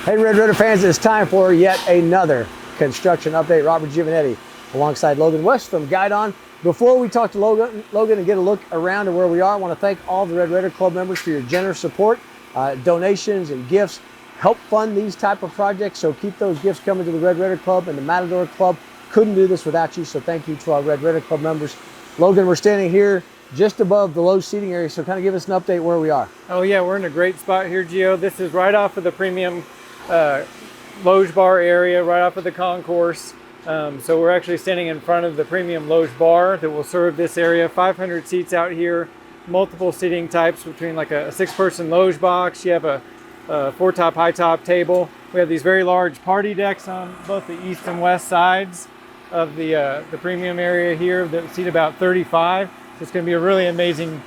Hey Red Raider fans, it's time for yet another construction update. Robert Giovanetti alongside Logan West from Guidon. Before we talk to Logan and get a look around to where we are, I want to thank all the Red Raider Club members for your generous support. Donations and gifts help fund these type of projects, so keep those gifts coming to the Red Raider Club and the Matador Club. Couldn't do this without you, so thank you to our Red Raider Club members. Logan, we're standing here just above the low seating area, so kind of give us an update where we are. Oh yeah, we're in a great spot here, Gio. This is right off of the premium loge bar area, right off of the concourse. So we're actually standing in front of the premium loge bar that will serve this area. 500 seats out here, multiple seating types between like a 6-person loge box. You have a 4-top, high-top table. We have these very large party decks on both the east and west sides of the premium area here that seat about 35. So it's going to be a really amazing,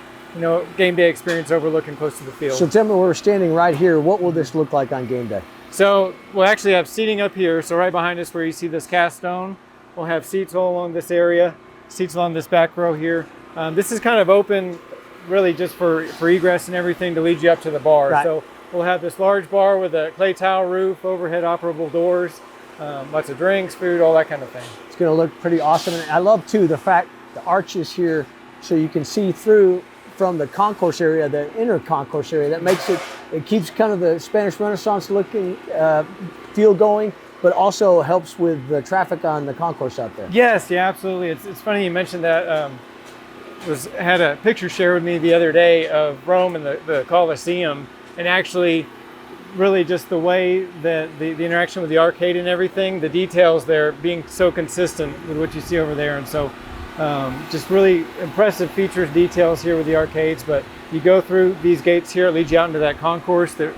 game day experience overlooking close to the field. So tell me, we're standing right here. What will this look like on game day? So we'll actually have seating up here. So right behind us where you see this cast stone, we'll have seats all along this area, seats along this back row here. This is kind of open really just for egress and everything to lead you up to the bar. Right. So we'll have this large bar with a clay tile roof, overhead operable doors, lots of drinks, food, all that kind of thing. It's going to look pretty awesome. And I love too the fact the arches here so you can see through from the concourse area, the inner concourse area. That makes it keeps kind of the Spanish Renaissance looking feel going, but also helps with the traffic on the concourse out there. Yes, yeah, absolutely. It's funny you mentioned that. Had a picture shared with me the other day of Rome and the Colosseum, and actually really just the way that the interaction with the arcade and everything, the details there being so consistent with what you see over there. And so just really impressive features, details here with the arcades. But you go through these gates here, it leads you out into that concourse that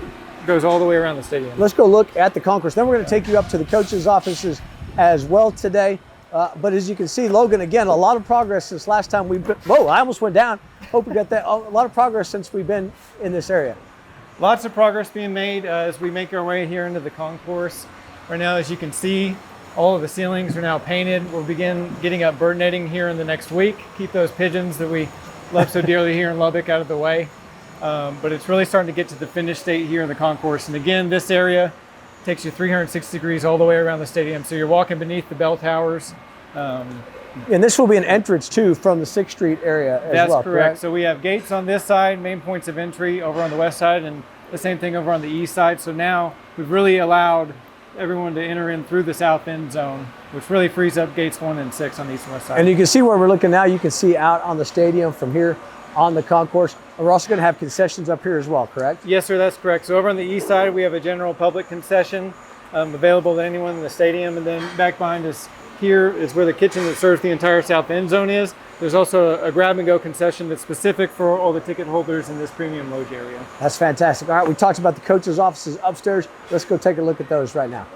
goes all the way around the stadium. Let's go look at the concourse. Then we're going to take you up to the coaches' offices as well today. But as you can see, Logan, again, a lot of progress since last time we've been, whoa, I almost went down. Hope we got that. A lot of progress since we've been in this area. Lots of progress being made as we make our way here into the concourse. Right now, as you can see, all of the ceilings are now painted. We'll begin getting up bird netting here in the next week. Keep those pigeons that we love so dearly here in Lubbock out of the way. But it's really starting to get to the finished state here in the concourse. And again, this area takes you 360 degrees all the way around the stadium. So you're walking beneath the bell towers. And this will be an entrance too from the 6th Street area as well. That's correct. So we have gates on this side, main points of entry over on the west side, and the same thing over on the east side. So now we've really allowed everyone to enter in through the south end zone, which really frees up gates 1 and 6 on the east and west side. And you can see where we're looking now. You can see out on the stadium from here on the concourse. And we're also going to have concessions up here as well, correct? Yes, sir, that's correct. So over on the east side, we have a general public concession available to anyone in the stadium. And then back behind us here is where the kitchen that serves the entire south end zone is. There's also a grab-and-go concession that's specific for all the ticket holders in this premium loge area. That's fantastic. All right, we talked about the coaches' offices upstairs. Let's go take a look at those right now.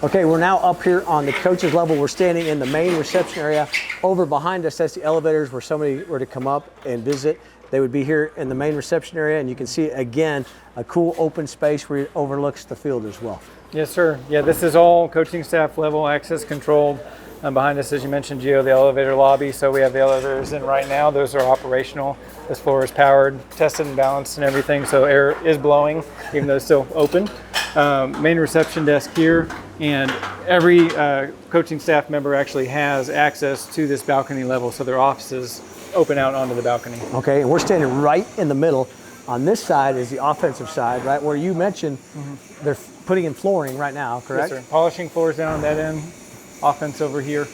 Okay, we're now up here on the coaches level. We're standing in the main reception area. Over behind us, that's the elevators where somebody were to come up and visit. They would be here in the main reception area, and you can see, again, a cool open space where it overlooks the field as well. Yes, sir. Yeah, this is all coaching staff level, access controlled. Behind us, as you mentioned, Gio, the elevator lobby. So we have the elevators in right now. Those are operational. This floor is powered, tested and balanced and everything. So air is blowing, even though it's still open. Main reception desk here. And every coaching staff member actually has access to this balcony level. So their offices open out onto the balcony. Okay, and we're standing right in the middle. On this side is the offensive side, right, where you mentioned they're putting in flooring right now, correct? Yes, sir. Polishing floors down on that end. Offense over here,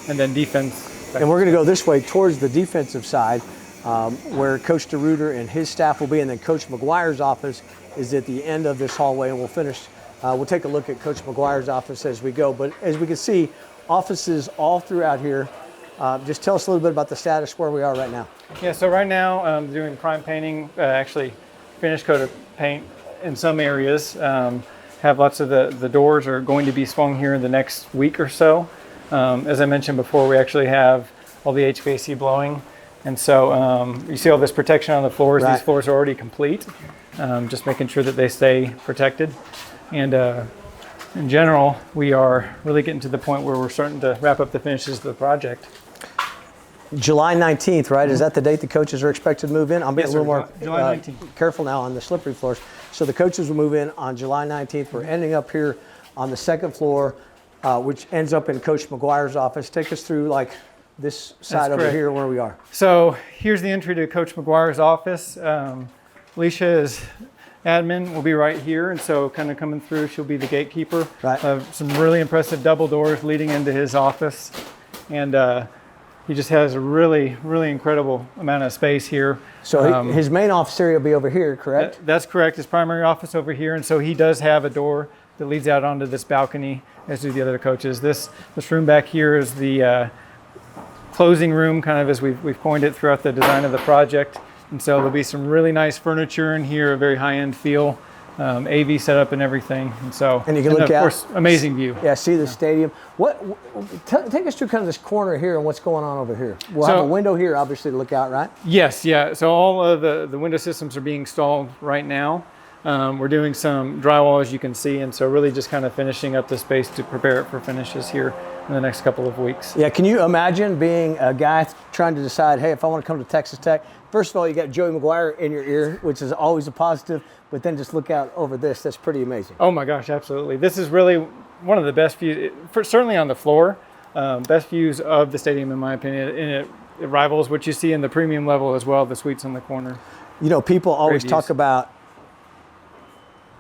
and then defense. And we're going to go this way towards the defensive side where Coach DeRuiter and his staff will be, and then Coach McGuire's office is at the end of this hallway, and we'll take a look at Coach McGuire's office as we go. But as we can see, offices all throughout here. Just tell us a little bit about the status where we are right now. Yeah, so right now doing prime painting, actually finished coat of paint in some areas. Have lots of the doors are going to be swung here in the next week or so. As I mentioned before, we actually have all the HVAC blowing. And so you see all this protection on the floors. Right. These floors are already complete. Just making sure that they stay protected. And in general, we are really getting to the point where we're starting to wrap up the finishes of the project. July 19th, right? Is that the date the coaches are expected to move in? I'm being Yes, a little sir. more July 19th. careful now on the slippery floors. So the coaches will move in on July 19th. We're ending up here on the second floor, which ends up in Coach McGuire's office. Take us through like this side over here where we are. So here's the entry to Coach McGuire's office. Alicia is admin, will be right here, and so kind of coming through, she'll be the gatekeeper. Right. Some really impressive double doors leading into his office, and he just has a really incredible amount of space here. So his main office area will be over here, correct? That's correct. His primary office over here, and so he does have a door that leads out onto this balcony, as do the other coaches. This room back here is the closing room, kind of as we've coined it throughout the design of the project. And so there'll be some really nice furniture in here, a very high-end feel, AV setup and everything. And you can look out. Of course, amazing view. Yeah, see the stadium. Take us through kind of this corner here and what's going on over here. We'll have a window here, obviously, to look out, right? Yes, yeah. So all of the window systems are being installed right now. We're doing some drywall, as you can see, and so really just kind of finishing up the space to prepare it for finishes here in the next couple of weeks. Yeah, can you imagine being a guy trying to decide, hey, if I want to come to Texas Tech, first of all, you got Joey McGuire in your ear, which is always a positive, but then just look out over this. That's pretty amazing. Oh my gosh, absolutely. This is really one of the best views, certainly on the floor, best views of the stadium, in my opinion, and it rivals what you see in the premium level as well, the suites in the corner. You know, people always talk about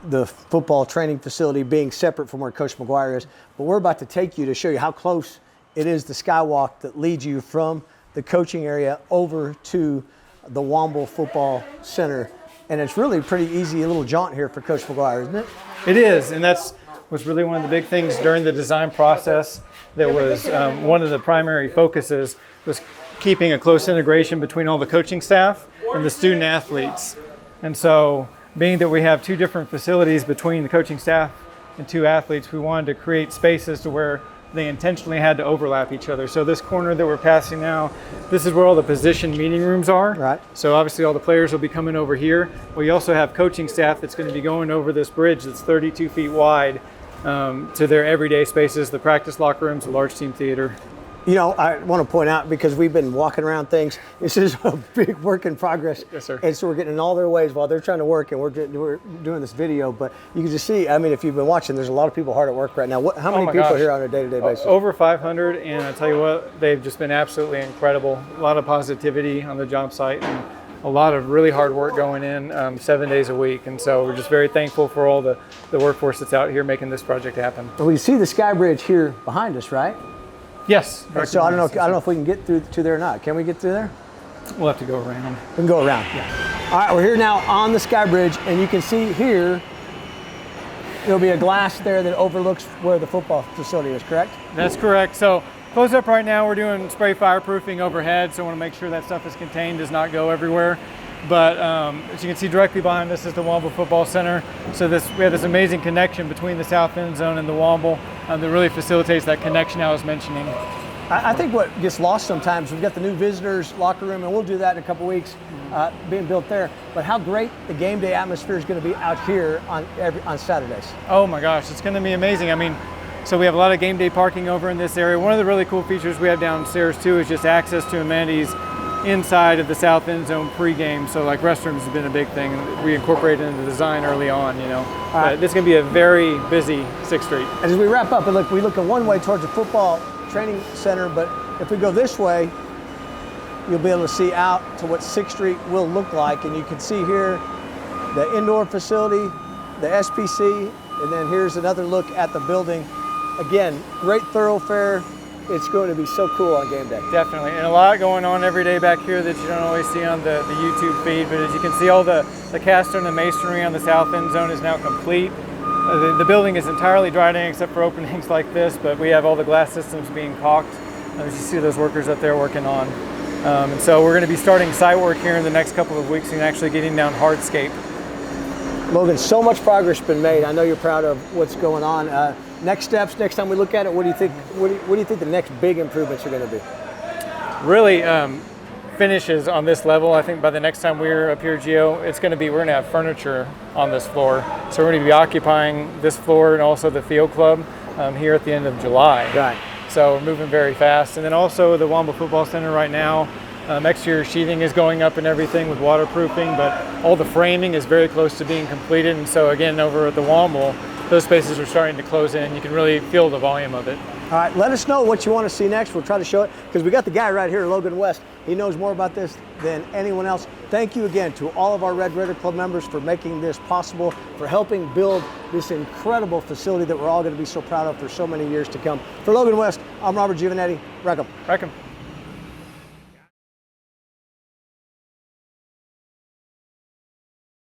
the football training facility being separate from where Coach McGuire is, but we're about to take you to show you how close it is the skywalk that leads you from the coaching area over to the Womble Football Center. And it's really pretty easy, a little jaunt here for Coach McGuire, isn't it? It is, and that's was really one of the big things during the design process. That was one of the primary focuses was keeping a close integration between all the coaching staff and the student athletes. And so, being that we have two different facilities between the coaching staff and two athletes, we wanted to create spaces to where they intentionally had to overlap each other. So this corner that we're passing now, this is where all the position meeting rooms are. Right. So obviously all the players will be coming over here. We also have coaching staff that's going to be going over this bridge that's 32 feet wide to their everyday spaces, the practice locker rooms, the large team theater. You know, I want to point out, because we've been walking around things, this is a big work in progress. Yes, sir. And so we're getting in all their ways while they're trying to work, and we're doing this video. But you can just see, I mean, if you've been watching, there's a lot of people hard at work right now. How many people are here on a day-to-day basis? Over 500, and I tell you what, they've just been absolutely incredible. A lot of positivity on the job site, and a lot of really hard work going in 7 days a week. And so we're just very thankful for all the workforce that's out here making this project happen. Well, we see the Skybridge here behind us, right? Yes. So I don't know if we can get through to there or not. Can we get through there? We'll have to go around. We can go around. Yeah. All right, we're here now on the Skybridge, and you can see here there'll be a glass there that overlooks where the football facility is, correct? That's correct. So close up right now, we're doing spray fireproofing overhead, so I want to make sure that stuff is contained, does not go everywhere. But as you can see directly behind us is the Womble Football Center. So we have this amazing connection between the south end zone and the Womble that really facilitates that connection I was mentioning. I think what gets lost sometimes, we've got the new visitors locker room, and we'll do that in a couple weeks, being built there. But how great the game day atmosphere is going to be out here on Saturdays. Oh my gosh, it's going to be amazing. I mean, so we have a lot of game day parking over in this area. One of the really cool features we have downstairs too is just access to amenities inside of the south end zone pregame. So like restrooms has been a big thing. We incorporated into the design early on, you know. But this is going to be a very busy 6th Street. As we wrap up, and look, we look in one way towards the football training center, but if we go this way, you'll be able to see out to what 6th Street will look like. And you can see here the indoor facility, the SPC, and then here's another look at the building. Again, great thoroughfare. It's going to be so cool on game day. Definitely, and a lot going on every day back here that you don't always see on the YouTube feed, but as you can see, all the cast stone and masonry on the south end zone is now complete. The building is entirely dried in except for openings like this, but we have all the glass systems being caulked. As you see those workers up there working on. And so we're going to be starting site work here in the next couple of weeks and actually getting down hardscape. Logan, so much progress has been made. I know you're proud of what's going on. Next steps, next time we look at it, what do you think? What do you think the next big improvements are going to be? Really, finishes on this level. I think by the next time we're up here, Gio, we're going to have furniture on this floor. So we're going to be occupying this floor and also the field club here at the end of July. Right. So we're moving very fast. And then also the Womble Football Center right now, Exterior sheathing is going up and everything with waterproofing, but all the framing is very close to being completed. And so again, over at the Womble, those spaces are starting to close in. You can really feel the volume of it. All right, let us know what you want to see next. We'll try to show it because we got the guy right here, Logan West. He knows more about this than anyone else. Thank you again to all of our Red Raider Club members for making this possible, for helping build this incredible facility that we're all going to be so proud of for so many years to come. For Logan West, I'm Robert Giovanetti. Wreck 'em. Wreck 'em.